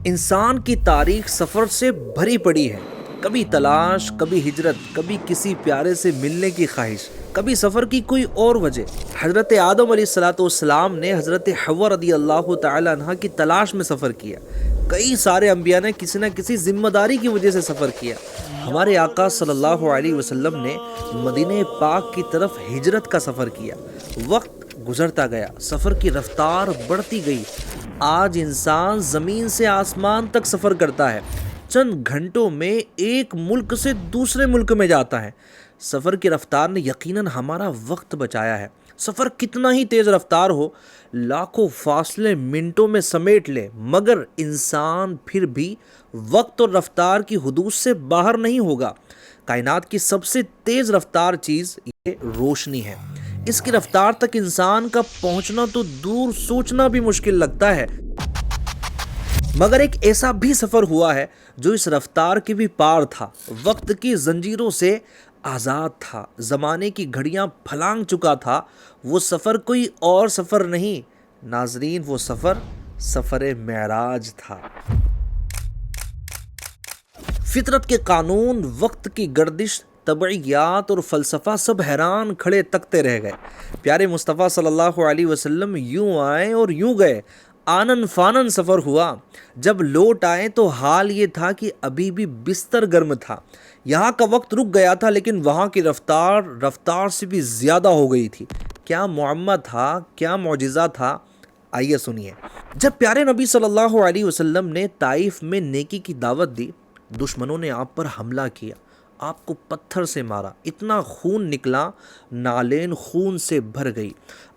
انسان کی تاریخ سفر سے بھری پڑی ہے۔ کبھی تلاش، کبھی ہجرت، کبھی کسی پیارے سے ملنے کی خواہش، کبھی سفر کی کوئی اور وجہ۔ حضرت آدم علیہ السلام نے حضرت حوا رضی اللہ تعالی عنہ کی تلاش میں سفر کیا۔ کئی سارے انبیاء نے کسی نہ کسی ذمہ داری کی وجہ سے سفر کیا۔ ہمارے آقا صلی اللہ علیہ وسلم نے مدینہ پاک کی طرف ہجرت کا سفر کیا۔ وقت گزرتا گیا، سفر کی رفتار بڑھتی گئی۔ آج انسان زمین سے آسمان تک سفر کرتا ہے، چند گھنٹوں میں ایک ملک سے دوسرے ملک میں جاتا ہے۔ سفر کی رفتار نے یقیناً ہمارا وقت بچایا ہے۔ سفر کتنا ہی تیز رفتار ہو، لاکھوں فاصلے منٹوں میں سمیٹ لے، مگر انسان پھر بھی وقت اور رفتار کی حدود سے باہر نہیں ہوگا۔ کائنات کی سب سے تیز رفتار چیز یہ روشنی ہے۔ اس کی رفتار تک انسان کا پہنچنا تو دور، سوچنا بھی مشکل لگتا ہے۔ مگر ایک ایسا بھی سفر ہوا ہے جو اس رفتار کے بھی پار تھا، وقت کی زنجیروں سے آزاد تھا، زمانے کی گھڑیاں پھلانگ چکا تھا۔ وہ سفر کوئی اور سفر نہیں ناظرین، وہ سفر معراج تھا۔ فطرت کے قانون، وقت کی گردش، طبعیات اور فلسفہ سب حیران کھڑے تکتے رہ گئے۔ پیارے مصطفیٰ صلی اللہ علیہ وسلم یوں آئے اور یوں گئے، آنن فانن سفر ہوا۔ جب لوٹ آئے تو حال یہ تھا کہ ابھی بھی بستر گرم تھا۔ یہاں کا وقت رک گیا تھا، لیکن وہاں کی رفتار سے بھی زیادہ ہو گئی تھی۔ کیا معمہ تھا، کیا معجزہ تھا، آئیے سنیے۔ جب پیارے نبی صلی اللہ علیہ وسلم نے طائف میں نیکی کی دعوت دی، دشمنوں نے آپ پر حملہ کیا، آپ کو پتھر سے مارا، اتنا خون نکلا، نالین خون سے بھر گئی۔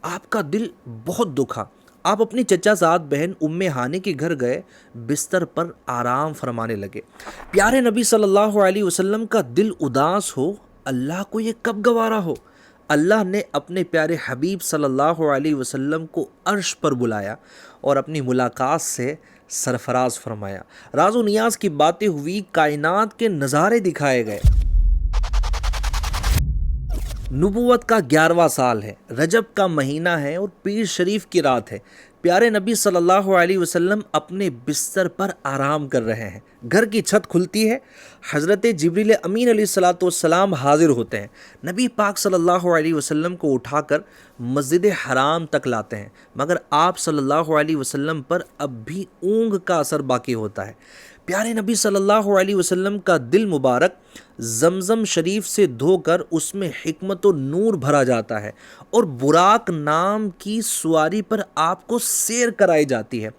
آپ کا دل بہت دکھا۔ آپ اپنی چچا زاد بہن ام ہانی کے گھر گئے، بستر پر آرام فرمانے لگے۔ پیارے نبی صلی اللہ علیہ وسلم کا دل اداس ہو، اللہ کو یہ کب گوارا ہو۔ اللہ نے اپنے پیارے حبیب صلی اللہ علیہ وسلم کو عرش پر بلایا اور اپنی ملاقات سے سرفراز فرمایا۔ راز و نیاز کی باتیں ہوئی، کائنات کے نظارے دکھائے گئے۔ نبوت کا 11واں سال ہے، رجب کا مہینہ ہے اور پیر شریف کی رات ہے۔ پیارے نبی صلی اللہ علیہ وسلم اپنے بستر پر آرام کر رہے ہیں۔ گھر کی چھت کھلتی ہے، حضرت جبریل امین علیہ السلام حاضر ہوتے ہیں۔ نبی پاک صلی اللہ علیہ وسلم کو اٹھا کر مسجد حرام تک لاتے ہیں، مگر آپ صلی اللہ علیہ وسلم پر اب بھی اونگ کا اثر باقی ہوتا ہے۔ پیارے نبی صلی اللہ علیہ وسلم کا دل مبارک زمزم شریف سے دھو کر اس میں حکمت و نور بھرا جاتا ہے، اور براق نام کی سواری پر آپ کو سیر کرائی جاتی ہے۔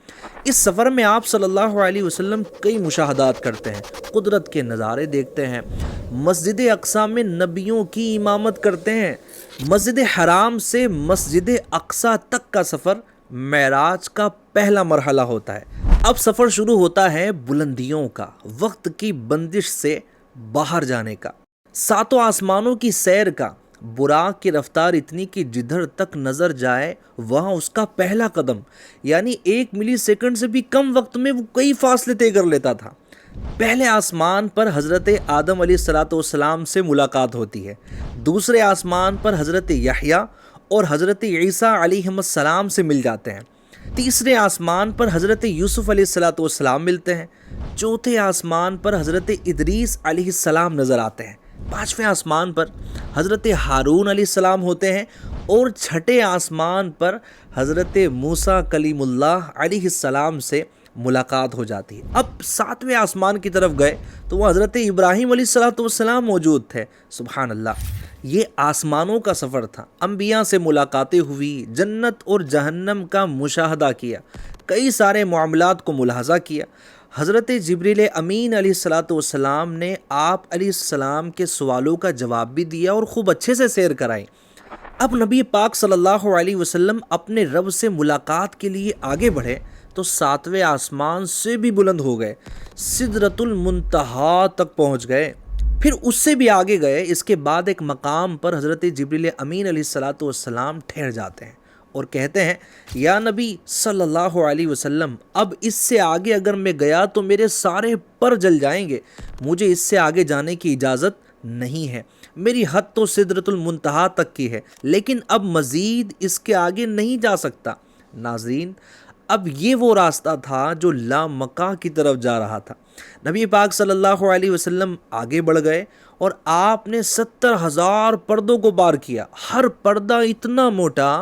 اس سفر میں آپ صلی اللہ علیہ وسلم کئی مشاہدات کرتے ہیں، قدرت کے نظارے دیکھتے ہیں، مسجد اقصی میں نبیوں کی امامت کرتے ہیں۔ مسجد حرام سے مسجد اقصی تک کا سفر معراج کا پہلا مرحلہ ہوتا ہے۔ اب سفر شروع ہوتا ہے بلندیوں کا، وقت کی بندش سے باہر جانے کا، ساتوں آسمانوں کی سیر کا۔ براق کی رفتار اتنی کہ جدھر تک نظر جائے وہاں اس کا پہلا قدم، یعنی 1 ملی سیکنڈ سے بھی کم وقت میں وہ کئی فاصلے طے کر لیتا تھا۔ پہلے آسمان پر حضرت آدم علیہ السلام سے ملاقات ہوتی ہے، دوسرے آسمان پر حضرت یحییٰ اور حضرت عیسیٰ علیہ السلام سے مل جاتے ہیں، تیسرے آسمان پر حضرت یوسف علیہ السلام ملتے ہیں، چوتھے آسمان پر حضرت ادریس علیہ السلام نظر آتے ہیں، پانچویں آسمان پر حضرت ہارون علیہ السلام ہوتے ہیں، اور چھٹے آسمان پر حضرت موسیٰ کلیم اللہ علیہ السلام سے ملاقات ہو جاتی ہے۔ اب 7ویں آسمان کی طرف گئے تو وہ حضرت ابراہیم علیہ السلام موجود تھے۔ سبحان اللہ، یہ آسمانوں کا سفر تھا۔ انبیاء سے ملاقاتیں ہوئی، جنت اور جہنم کا مشاہدہ کیا، کئی سارے معاملات کو ملاحظہ کیا۔ حضرت جبریل امین علیہ السلام نے آپ علیہ السلام کے سوالوں کا جواب بھی دیا اور خوب اچھے سے سیر کرائی۔ اب نبی پاک صلی اللہ علیہ وسلم اپنے رب سے ملاقات کے لیے آگے بڑھے تو 7ویں آسمان سے بھی بلند ہو گئے، سدرۃ المنتہا تک پہنچ گئے، پھر اس سے بھی آگے گئے۔ اس کے بعد ایک مقام پر حضرت جبریل امین علیہ السلام ٹھہر جاتے ہیں اور کہتے ہیں، یا نبی صلی اللہ علیہ وسلم، اب اس سے آگے اگر میں گیا تو میرے سارے پر جل جائیں گے، مجھے اس سے آگے جانے کی اجازت نہیں ہے، میری حد تو سدرۃ المنتہا تک کی ہے، لیکن اب مزید اس کے آگے نہیں جا سکتا۔ ناظرین، اب یہ وہ راستہ تھا جو لامکاں کی طرف جا رہا تھا۔ نبی پاک صلی اللہ علیہ وسلم آگے بڑھ گئے اور آپ نے 70,000 پردوں کو پار کیا۔ ہر پردہ اتنا موٹا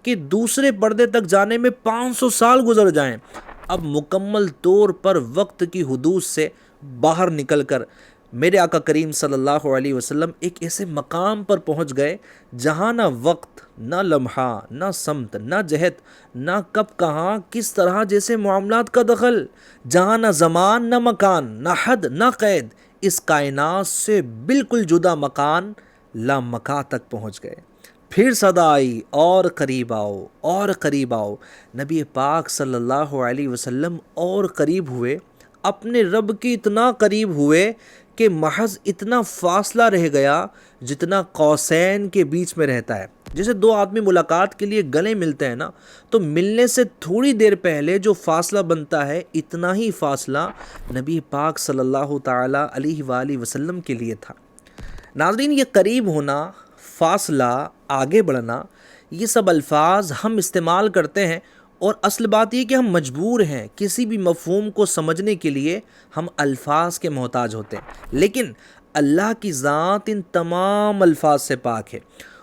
کہ دوسرے پردے تک جانے میں 500 سال گزر جائیں۔ اب مکمل طور پر وقت کی حدود سے باہر نکل کر میرے آقا کریم صلی اللہ علیہ وسلم ایک ایسے مقام پر پہنچ گئے جہاں نہ وقت، نہ لمحہ، نہ سمت، نہ جہت، نہ کب کہاں کس طرح جیسے معاملات کا دخل، جہاں نہ زمان نہ مکان، نہ حد نہ قید، اس کائنات سے بالکل جدا مکان لامکاں تک پہنچ گئے۔ پھر صدا آئی اور قریب آؤ اور قریب آؤ۔ نبی پاک صلی اللہ علیہ وسلم اور قریب ہوئے، اپنے رب کے اتنا قریب ہوئے کہ محض اتنا فاصلہ رہ گیا جتنا قوسین کے بیچ میں رہتا ہے۔ جیسے دو آدمی ملاقات کے لیے گلے ملتے ہیں نا، تو ملنے سے تھوڑی دیر پہلے جو فاصلہ بنتا ہے اتنا ہی فاصلہ نبی پاک صلی اللہ تعالی علیہ وآلہ وسلم کے لیے تھا۔ ناظرین، یہ قریب ہونا، فاصلہ، آگے بڑھنا، یہ سب الفاظ ہم استعمال کرتے ہیں، اور اصل بات یہ کہ ہم مجبور ہیں، کسی بھی مفہوم کو سمجھنے کے لیے ہم الفاظ کے محتاج ہوتے ہیں، لیکن اللہ کی ذات ان تمام الفاظ سے پاک ہے۔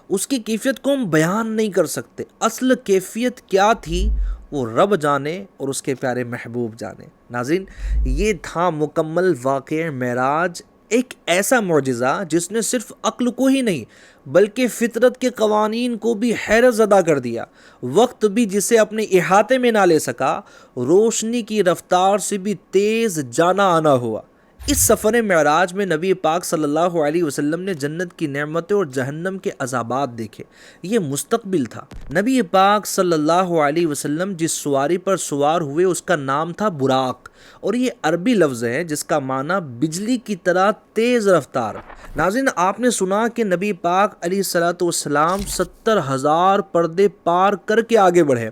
اس کی کیفیت کو ہم بیان نہیں کر سکتے۔ اصل کیفیت کیا تھی وہ رب جانے اور اس کے پیارے محبوب جانے۔ ناظرین، یہ تھا مکمل واقعہ معراج، ایک ایسا معجزہ جس نے صرف عقل کو ہی نہیں بلکہ فطرت کے قوانین کو بھی حیرت زدہ کر دیا۔ وقت بھی جسے اپنے احاطے میں نہ لے سکا، روشنی کی رفتار سے بھی تیز جانا آنا ہوا۔ اس سفر معراج میں نبی پاک صلی اللہ علیہ وسلم نے جنت کی نعمتیں اور جہنم کے عذابات دیکھے۔ یہ مستقبل تھا۔ نبی پاک صلی اللہ علیہ وسلم جس سواری پر سوار ہوئے اس کا نام تھا براق، اور یہ عربی لفظ ہے جس کا معنی بجلی کی طرح تیز رفتار۔ ناظرین، آپ نے سنا کہ نبی پاک علیہ الصلوۃ والسلام 70,000 پردے پار کر کے آگے بڑھے۔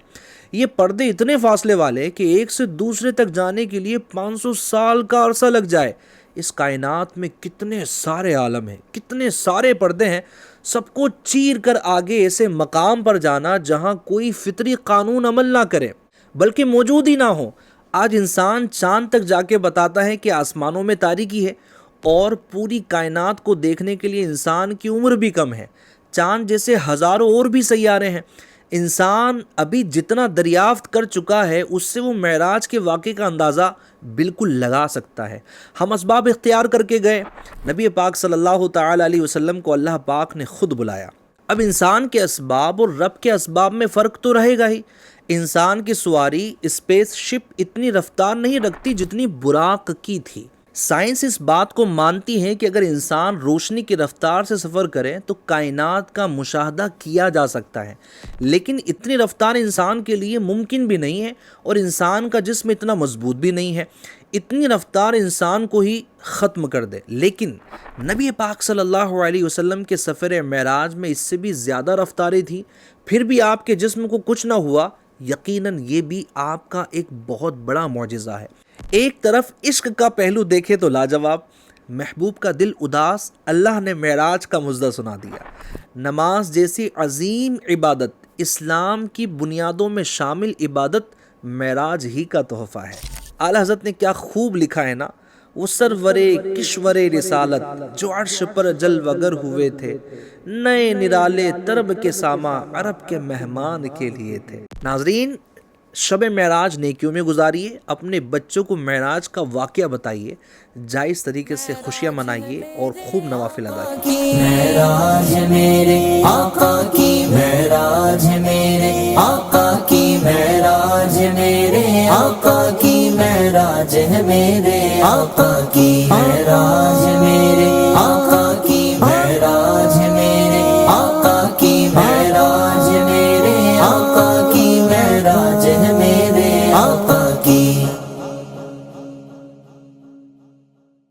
یہ پردے اتنے فاصلے والے کہ ایک سے دوسرے تک جانے کے لیے 500 سال کا عرصہ لگ جائے۔ اس کائنات میں کتنے سارے عالم ہیں، کتنے سارے پردے ہیں، سب کو چیر کر آگے ایسے مقام پر جانا جہاں کوئی فطری قانون عمل نہ کرے بلکہ موجود ہی نہ ہو۔ آج انسان چاند تک جا کے بتاتا ہے کہ آسمانوں میں تاریکی ہے، اور پوری کائنات کو دیکھنے کے لیے انسان کی عمر بھی کم ہے۔ چاند جیسے ہزاروں اور بھی سیارے ہیں۔ انسان ابھی جتنا دریافت کر چکا ہے اس سے وہ معراج کے واقعے کا اندازہ بالکل لگا سکتا ہے۔ ہم اسباب اختیار کر کے گئے۔ نبی پاک صلی اللہ تعالی علیہ وسلم کو اللہ پاک نے خود بلایا۔ اب انسان کے اسباب اور رب کے اسباب میں فرق تو رہے گا ہی۔ انسان کی سواری اسپیس شپ اتنی رفتار نہیں رکھتی جتنی براق کی تھی۔ سائنس اس بات کو مانتی ہے کہ اگر انسان روشنی کی رفتار سے سفر کرے تو کائنات کا مشاہدہ کیا جا سکتا ہے، لیکن اتنی رفتار انسان کے لیے ممکن بھی نہیں ہے، اور انسان کا جسم اتنا مضبوط بھی نہیں ہے۔ اتنی رفتار انسان کو ہی ختم کر دے۔ لیکن نبی پاک صلی اللہ علیہ وسلم کے سفر معراج میں اس سے بھی زیادہ رفتاریں تھیں، پھر بھی آپ کے جسم کو کچھ نہ ہوا۔ یقیناً یہ بھی آپ کا ایک بہت بڑا معجزہ ہے۔ ایک طرف عشق کا پہلو دیکھے تو لاجواب، محبوب کا دل اداس، اللہ نے معراج کا مژدہ سنا دیا۔ نماز جیسی عظیم عبادت، اسلام کی بنیادوں میں شامل عبادت، معراج ہی کا تحفہ ہے۔ اعلیٰ حضرت نے کیا خوب لکھا ہے نا، وہ سرور کشور رسالت جو عرش پر جلوگر ہوئے تھے، نئے نرالے طرب کے ساما عرب کے مہمان کے لیے تھے۔ ناظرین، شب معراج نیکیوں میں گزاریے، اپنے بچوں کو معراج کا واقعہ بتائیے، جائز طریقے سے خوشیاں منائیے اور خوب نوافل ادا کیجیے۔ معراج میرے آقا کی معراج میرے آقا کی معراج میرے آقا کی معراج ہے میرے آقا کی معراج میرے آقا